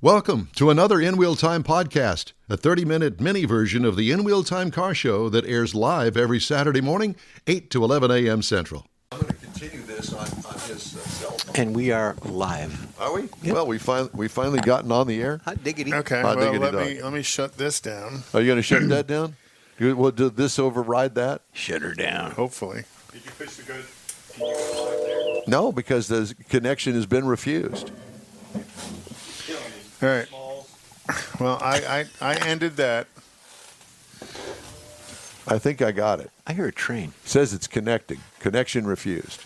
Welcome to another In Wheel Time podcast, a 30-minute mini version of the In Wheel Time car show that airs live every Saturday morning, 8 to 11 a.m. Central. I'm going to continue this on his cell phone. And we are live. Are we? Yep. Well, we finally gotten on the air. Hot diggity. Okay, Hot well, diggity let me shut this down. Are you going to shut that down? Will this override that? Shut her down. Hopefully. Did you push the go? Can you go live there? No, because the connection has been refused. All right. Well, I ended that. I think I got it. I hear a train. It says it's connecting. Connection refused.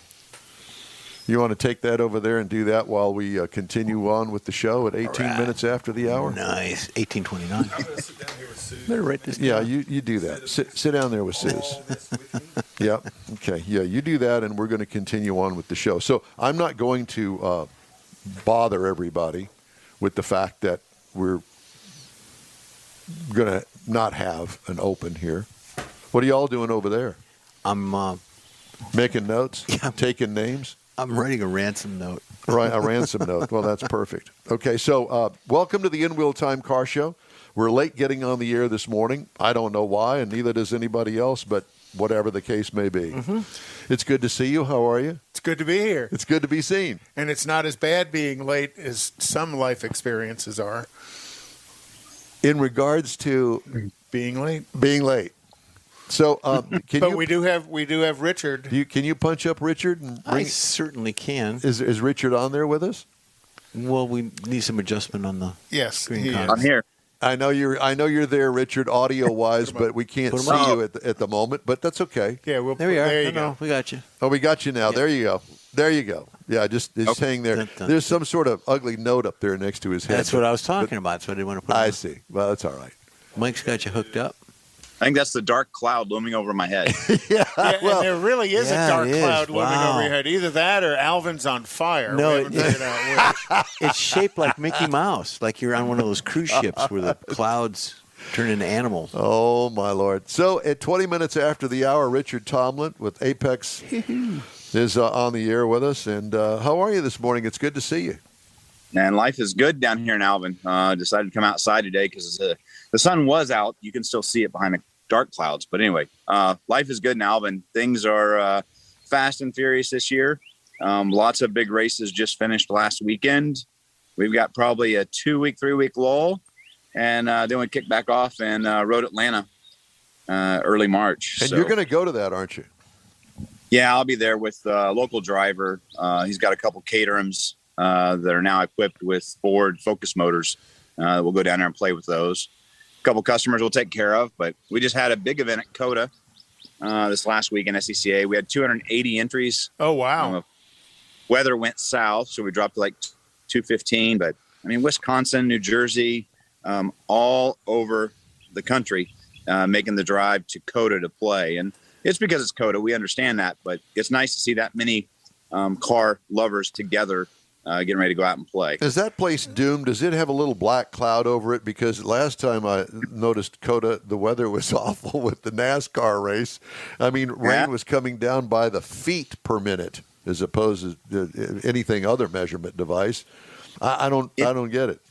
You want to take that over there and do that while we continue on with the show at 18 minutes after the hour? Nice. 18:29. I'm going to sit down here with Susan. Better write this down. Yeah, you do that. Sit down there with Suze. All this with me. Yeah. Okay. Yeah, you do that, and we're going to continue on with the show. So I'm not going to bother everybody with the fact that we're going to not have an open here. What are y'all doing over there? I'm Making notes? Yeah. Taking names? writing a ransom note. Right, a ransom note. Well, that's perfect. Okay, so welcome to the In Wheel Time Car Show. We're late getting on the air this morning. I don't know why, and neither does anybody else, but whatever the case may be. Mm-hmm. It's good to see you. How are you? It's good to be here. It's good to be seen. And it's not as bad being late as some life experiences are. In regards to Being late. being late. So, But we do have Richard. can you punch up Richard? And I certainly can. Is Richard on there with us? Well, we need some adjustment on the Yes, screen he con. is. I'm here. I know you're there, Richard, audio wise, but we can't Put him see up. you at the moment. But that's okay. Yeah, we'll There we are. There you No, go. we got you. Oh, we got you now. Yep. There you go. There you go. Yeah, just hang there. Dun, dun, There's some sort of ugly note up there next to his head. That's what I was talking about, so I didn't want to put it I on. see. Well, that's all right. Mike's got you hooked up. I think that's the dark cloud looming over my head. Yeah. Yeah, Well, and there really is yeah, a dark it is. cloud looming Wow. over your head. Either that or Alvin's on fire. No, we haven't figured out which. It's shaped like Mickey Mouse, like you're on one of those cruise ships where the clouds turn into animals. oh my Lord. So at 20 minutes after the hour, Richard Tomlin with Apex is on the air with us. And how are you this morning? It's good to see you. And life is good down here in Alvin. Decided to come outside today because the sun was out. You can still see it behind the dark clouds. But anyway, life is good in Alvin. Things are fast and furious this year. Lots of big races just finished last weekend. We've got probably a 3-week lull. And then we kick back off and Road Atlanta early March. And So, you're going to go to that, aren't you? yeah, I'll be there with a local driver. He's got a couple Caterhams that are now equipped with Ford Focus motors. We'll go down there and play with those. A couple customers we'll take care of, but we just had a big event at COTA this last week in SCCA. We had 280 entries. Oh, wow. Weather went south, so we dropped to like 215. But, I mean, Wisconsin, New Jersey, all over the country making the drive to COTA to play. And it's because it's COTA. We understand that, but it's nice to see that many car lovers together getting ready to go out and play. Is that place doomed? Does it have a little black cloud over it? Because last time I noticed COTA, the weather was awful with the NASCAR race. I mean, rain was coming down by the feet per minute as opposed to anything other measurement device. I don't get it.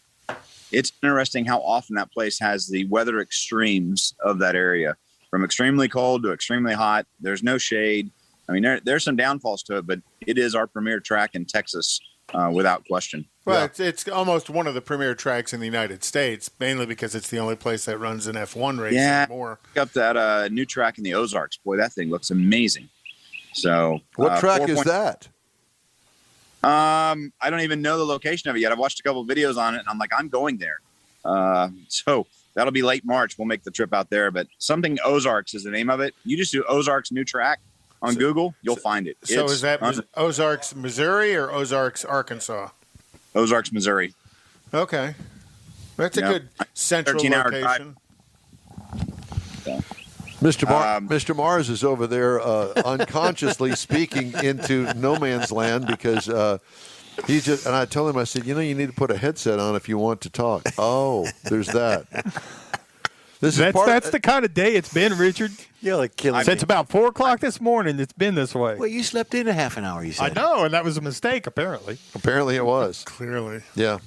It's interesting how often that place has the weather extremes of that area, from extremely cold to extremely hot. There's no shade. I mean, there's some downfalls to it, but it is our premier track in Texas. Without question. Well, it's almost one of the premier tracks in the United States, mainly because it's the only place that runs an F1 race anymore. Pick up that new track in the Ozarks. Boy, that thing looks amazing. So, What track is that? I don't even know the location of it yet. I've watched a couple of videos on it, and I'm like, I'm going there. So that'll be late March. We'll make the trip out there. But something Ozarks is the name of it. You just do Ozarks new track on Google, you'll find it. So is that Ozarks, Missouri, or Ozarks, Arkansas? Ozarks, Missouri. Okay. That's a good central 13-hour location. Mr. Mars is over there unconsciously speaking into no man's land because he's just, and I told him, I said, you need to put a headset on if you want to talk. Oh, there's that. That's the kind of day it's been, Richard. Yeah, like killing Since me. about 4 o'clock this morning, it's been this way. Well, you slept in a half an hour, you I said. know, and that was a mistake, apparently. Apparently it was. Clearly. Yeah.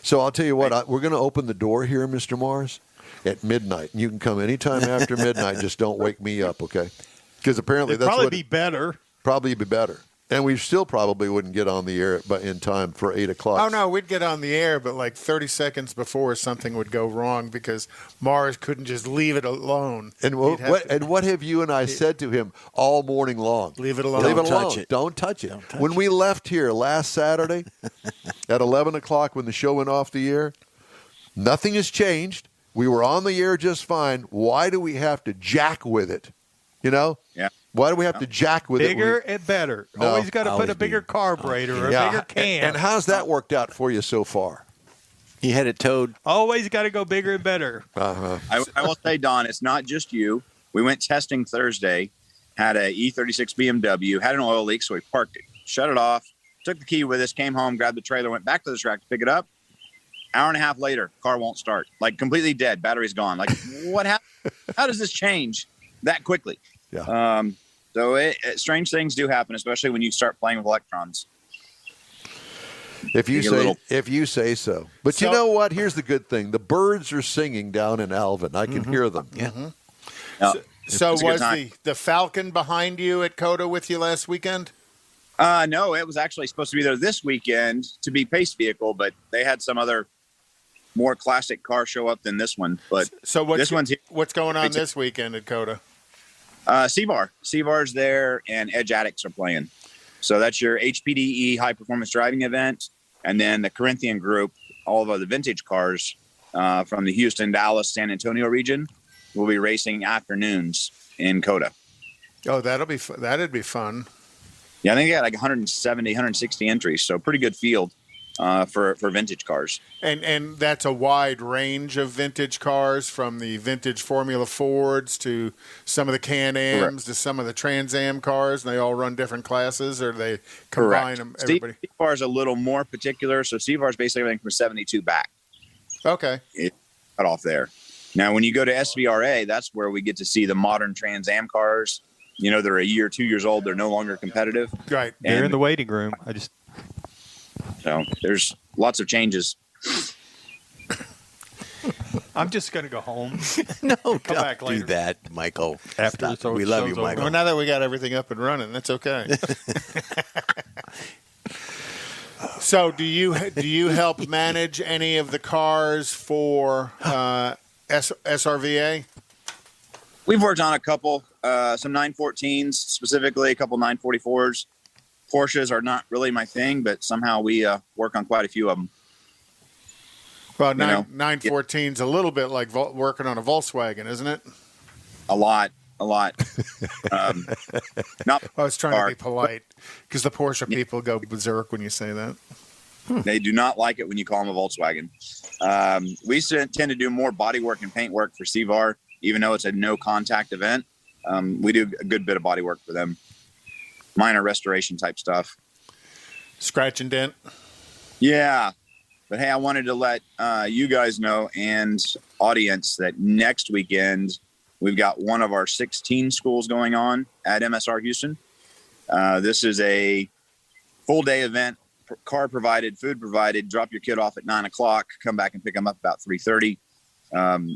So I'll tell you what, we're going to open the door here, Mr. Mars, at midnight. You can come anytime after midnight. Just don't wake me up, okay? Because apparently It'd that's probably what be better. Probably be better. And we still probably wouldn't get on the air in time for 8 o'clock. Oh, no, we'd get on the air, but like 30 seconds before something would go wrong because Mars couldn't just leave it alone. And what have you and I said to him all morning long? Leave it alone. Leave it Don't alone. touch it. Don't touch it. Don't touch When it. we left here last Saturday at 11 o'clock when the show went off the air, nothing has changed. We were on the air just fine. Why do we have to jack with it? You know? Yeah. Why do we have to jack with Bigger it? and better. No. Always got to put Always a bigger carburetor or a Yeah. bigger can. And how's that worked out for you so far? He had it towed. Always got to go bigger and better. Uh-huh. I will say, Don, it's not just you. We went testing Thursday, had a E36 BMW, had an oil leak, so we parked it, shut it off, took the key with us, came home, grabbed the trailer, went back to the track to pick it up. Hour and a half later, car won't start. Like completely dead. Battery's gone. Like what happened? How does this change that quickly? Yeah. So strange things do happen, especially when you start playing with electrons. If you You get a say so. But you know what? Here's the good thing. The birds are singing down in Alvin. I can hear them. Yeah. No, So it's a good was time. the Falcon behind you at COTA with you last weekend? No, it was actually supposed to be there this weekend to be pace vehicle, but they had some other more classic car show up than this one. But So this one's here. what's going on It's- this weekend at COTA? CVAR's there, and Edge Addicts are playing. So that's your HPDE high performance driving event, and then the Corinthian group, all of the vintage cars from the Houston, Dallas, San Antonio region, will be racing afternoons in COTA. Oh, that'd be fun. Yeah, I think they got like 170, 160 entries, so pretty good field for vintage cars. And that's a wide range of vintage cars, from the vintage Formula Fords to some of the Can-Ams Correct. to some of the Trans Am cars, and they all run different classes, or they combine them, everybody? CVAR is a little more particular, so CVAR is basically everything from 72 back. Okay. It cut off there. Now, when you go to SVRA, that's where we get to see the modern Trans Am cars. You know, they're a year, 2 years old. They're no longer competitive. Right. They're And- in the waiting room. So there's lots of changes. I'm just going to go home. No, Come don't back later. do that, Michael. After Stop. We love you, show's over. Michael. Well, now that we got everything up and running, that's okay. So, do you help manage any of the cars for SRVA? We've worked on a couple, some 914s, specifically a couple 944s. Porsches are not really my thing, but somehow we work on quite a few of them. Well, You know, 914's a little bit like working on a Volkswagen, isn't it? A lot. Not I was trying car. to be polite because the Porsche people go berserk when you say that. They do not like it when you call them a Volkswagen. We tend to do more body work and paint work for CVAR, even though it's a no contact event. We do a good bit of body work for them. Minor restoration type stuff. Scratch and dent. Yeah. But hey, I wanted to let you guys know and audience that next weekend we've got one of our 16 schools going on at MSR Houston. This is a full day event, car provided, food provided. Drop your kid off at 9 o'clock, come back and pick them up about 3:30.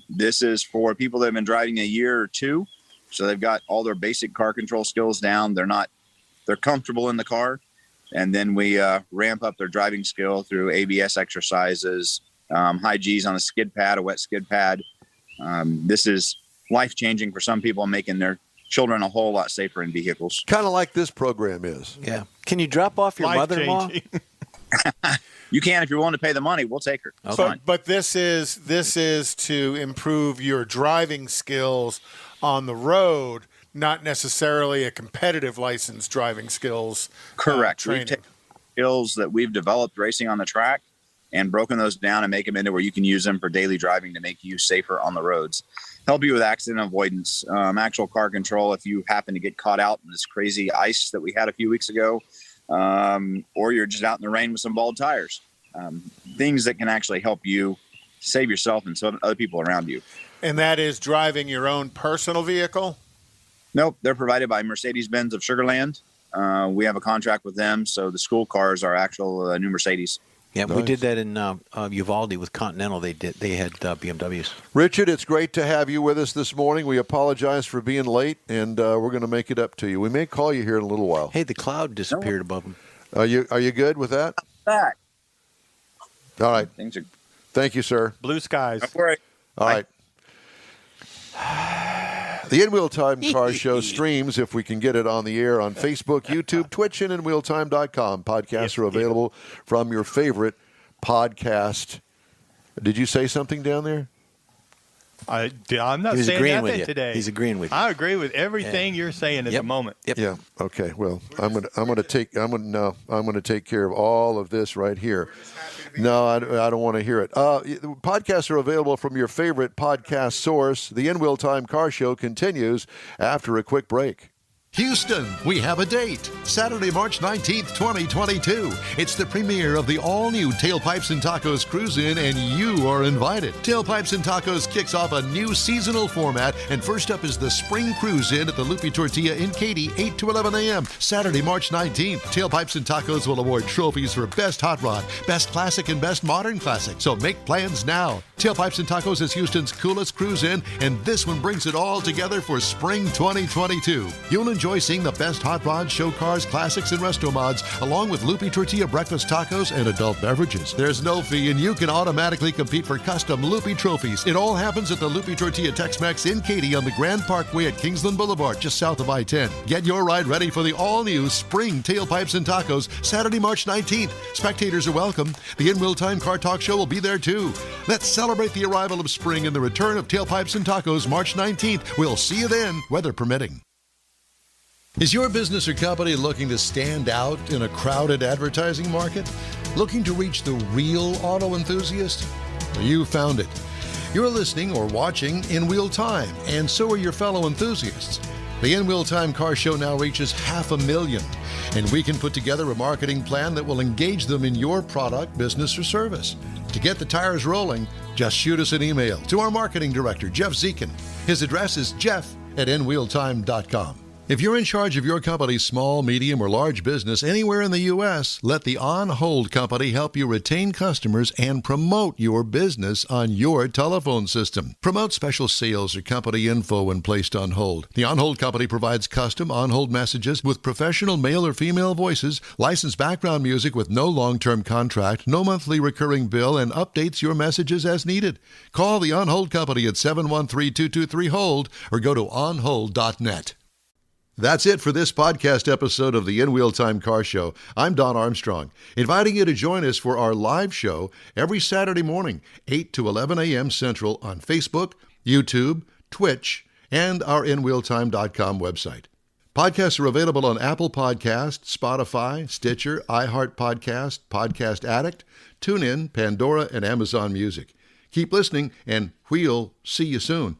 This is for people that have been driving a year or two. So they've got all their basic car control skills down. They're comfortable in the car. And then we ramp up their driving skill through ABS exercises, high G's on a skid pad, a wet skid pad. This is life-changing for some people, making their children a whole lot safer in vehicles. Kind of like this program is. Yeah. Can you drop off your mother-in-law? Life-changing. You can, if you're willing to pay the money, we'll take her. It's fine. But this is to improve your driving skills on the road, not necessarily a competitive license driving skills. Correct. We've Training. taken skills that we've developed racing on the track and broken those down and make them into where you can use them for daily driving to make you safer on the roads. Help you with accident avoidance, actual car control if you happen to get caught out in this crazy ice that we had a few weeks ago, or you're just out in the rain with some bald tires. Things that can actually help you save yourself and some other people around you. And that is driving your own personal vehicle? Nope, they're provided by Mercedes-Benz of Sugarland. We have a contract with them, so the school cars are actual new Mercedes. Yeah, we Nice. did that in Uvalde with Continental. They had BMWs. Richard, it's great to have you with us this morning. We apologize for being late, and we're going to make it up to you. We may call you here in a little while. Hey, the cloud disappeared above them. Are you good with that? Back. All right. Things are Thank you, sir. Blue skies. all right. All right. The In Wheel Time Car Show streams, if we can get it on the air, on Facebook, YouTube, Twitch, and InWheelTime.com. Podcasts are available from your favorite podcast. Did you say something down there? I'm not He's saying agreeing with nothing you. today. He's agreeing with you. I agree with everything you're saying at the moment. Yep. Yeah. Okay. Well, I'm going to take care of all of this right here. No, I don't want to hear it. Podcasts are available from your favorite podcast source. The In Wheel Time Car Show continues after a quick break. Houston, we have a date. Saturday, March 19th, 2022. It's the premiere of the all-new Tailpipes and Tacos Cruise-In, and you are invited. Tailpipes and Tacos kicks off a new seasonal format, and first up is the Spring Cruise-In at the Lupi Tortilla in Katy, 8 to 11 a.m. Saturday, March 19th. Tailpipes and Tacos will award trophies for Best Hot Rod, Best Classic, and Best Modern Classic, so make plans now. Tailpipes and Tacos is Houston's coolest cruise-in, and this one brings it all together for Spring 2022. You'll enjoy seeing the best hot rods, show cars, classics, and resto mods, along with Lupi Tortilla breakfast tacos and adult beverages. There's no fee, and you can automatically compete for custom Lupi trophies. It all happens at the Lupi Tortilla Tex-Mex in Katy on the Grand Parkway at Kingsland Boulevard, just south of I-10. Get your ride ready for the all-new Spring Tailpipes and Tacos, Saturday, March 19th. Spectators are welcome. The In Wheel Time Car Talk Show will be there, too. Let's celebrate the arrival of spring and the return of Tailpipes and Tacos, March 19th. We'll see you then, weather permitting. Is your business or company looking to stand out in a crowded advertising market? Looking to reach the real auto enthusiast? Well, you found it. You're listening or watching In Wheel Time, and so are your fellow enthusiasts. The In Wheel Time Car Show now reaches 500,000, and we can put together a marketing plan that will engage them in your product, business, or service. To get the tires rolling, just shoot us an email to our marketing director, Jeff Zekin. His address is jeff@inwheeltime.com. If you're in charge of your company's small, medium, or large business anywhere in the U.S., let the On Hold Company help you retain customers and promote your business on your telephone system. Promote special sales or company info when placed on hold. The On Hold Company provides custom on-hold messages with professional male or female voices, licensed background music with no long-term contract, no monthly recurring bill, and updates your messages as needed. Call the On Hold Company at 713-223-HOLD or go to onhold.net. That's it for this podcast episode of the In Wheel Time Car Show. I'm Don Armstrong, inviting you to join us for our live show every Saturday morning, 8 to 11 a.m. Central on Facebook, YouTube, Twitch, and our InWheelTime.com website. Podcasts are available on Apple Podcasts, Spotify, Stitcher, iHeart Podcast, Podcast Addict, TuneIn, Pandora, and Amazon Music. Keep listening, and we'll see you soon.